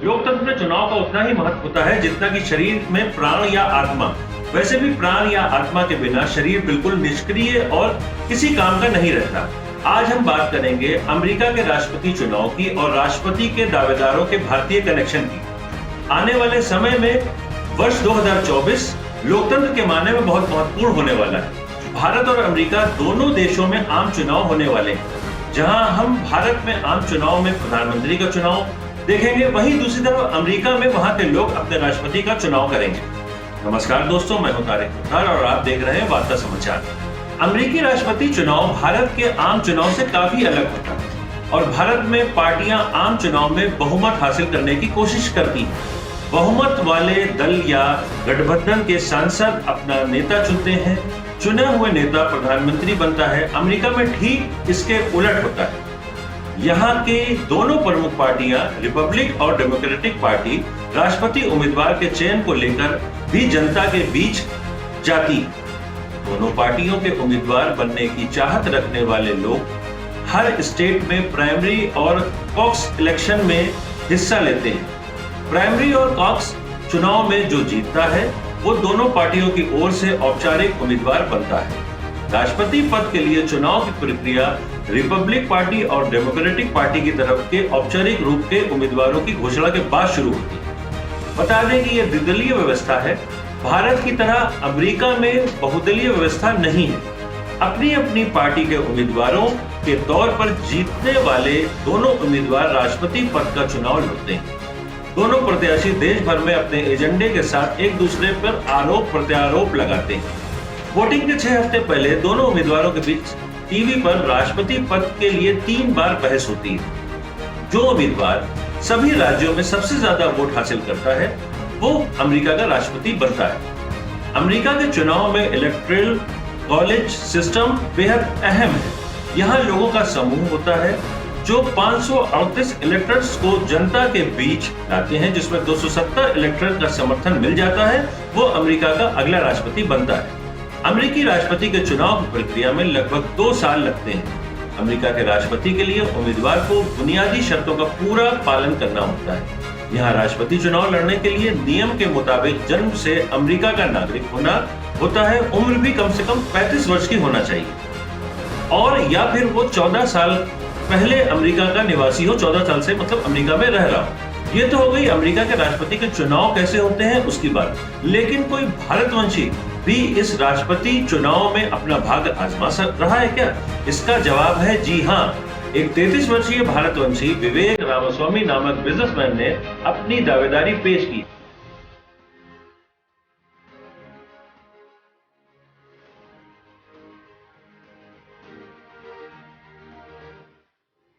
लोकतंत्र में चुनाव का उतना ही महत्व होता है जितना कि शरीर में प्राण या आत्मा। वैसे भी प्राण या आत्मा के बिना शरीर बिल्कुल निष्क्रिय और किसी काम का नहीं रहता। आज हम बात करेंगे अमेरिका के राष्ट्रपति चुनाव की और राष्ट्रपति के दावेदारों के भारतीय कनेक्शन की। आने वाले समय में वर्ष 2024 लोकतंत्र के मायने में बहुत महत्वपूर्ण होने वाला है। भारत और अमेरिका दोनों देशों में आम चुनाव होने वाले हैं। जहां हम भारत में आम चुनाव में प्रधानमंत्री का चुनाव देखेंगे, वहीं दूसरी तरफ अमेरिका में वहां के लोग अपने राष्ट्रपति का चुनाव करेंगे। नमस्कार दोस्तों, मैं हूं तारिक मुख्तार और आप देख रहे हैं वार्ता समाचार। अमेरिकी राष्ट्रपति चुनाव भारत के आम चुनाव से काफी अलग होता है और भारत में पार्टियां आम चुनाव में बहुमत हासिल करने की कोशिश करती हैं। बहुमत वाले दल या गठबंधन के सांसद अपना नेता चुनते हैं। चुना हुए नेता प्रधानमंत्री बनता है। अमेरिका में ठीक इसके उलट होता है। यहाँ के दोनों प्रमुख पार्टियां रिपब्लिक और डेमोक्रेटिक पार्टी राष्ट्रपति उम्मीदवार के चयन को लेकर भी जनता के बीच जाती। दोनों पार्टियों के उम्मीदवार बनने की चाहत रखने वाले लोग हर स्टेट में प्राइमरी और कॉक्स इलेक्शन में हिस्सा लेते हैं। प्राइमरी और कॉक्स चुनाव में जो जीतता है वो दोनों पार्टियों की ओर से औपचारिक उम्मीदवार बनता है। राष्ट्रपति पद के लिए चुनाव की प्रक्रिया रिपब्लिक पार्टी और डेमोक्रेटिक पार्टी की तरफ के औपचारिक रूप के उम्मीदवारों की घोषणा के बाद शुरू होती है। बता दें कि यह द्विदलीय व्यवस्था है। भारत की तरह अमेरिका में बहुदलीय व्यवस्था नहीं है। अपनी अपनी पार्टी के उम्मीदवारों के तौर पर जीतने वाले दोनों उम्मीदवार राष्ट्रपति पद का चुनाव लड़ते हैं। दोनों प्रत्याशी देश भर में अपने एजेंडे के साथ एक दूसरे पर आरोप प्रत्यारोप लगाते हैं। वोटिंग के 6 हफ्ते पहले दोनों उम्मीदवारों के बीच टीवी पर राष्ट्रपति पद के लिए 3 बार बहस होती है। जो उम्मीदवार सभी राज्यों में सबसे ज्यादा वोट हासिल करता है वो अमेरिका का राष्ट्रपति बनता है। अमेरिका के चुनाव में इलेक्टोरल कॉलेज सिस्टम बेहद अहम है। यहाँ लोगों का समूह होता है जो 538 इलेक्टर्स को जनता के बीच लाते हैं, जिसमें 270 इलेक्टर का समर्थन मिल जाता है। वो अमेरिका का अगला राष्ट्रपति बनता है। अमेरिकी राष्ट्रपति के चुनाव की प्रक्रिया में लगभग 2 साल लगते हैं। अमेरिका के राष्ट्रपति के लिए उम्मीदवार को बुनियादी शर्तों का पूरा पालन करना होता है। यहाँ राष्ट्रपति चुनाव लड़ने के लिए नियम के मुताबिक जन्म से अमेरिका का नागरिक होना होता है। उम्र भी कम से कम 35 वर्ष की होना चाहिए और या फिर वो 14 साल पहले अमेरिका का निवासी हो। 14 साल से मतलब अमेरिका में रह रहा हो। ये तो हो गई अमेरिका के राष्ट्रपति के चुनाव कैसे होते हैं उसकी बात। लेकिन कोई भारतवंशी भी इस राष्ट्रपति चुनाव में अपना भाग्य आजमा रहा है क्या? इसका जवाब है जी हाँ। एक 33 वर्षीय भारतवंशी विवेक रामास्वामी नामक बिजनेसमैन ने अपनी दावेदारी पेश की।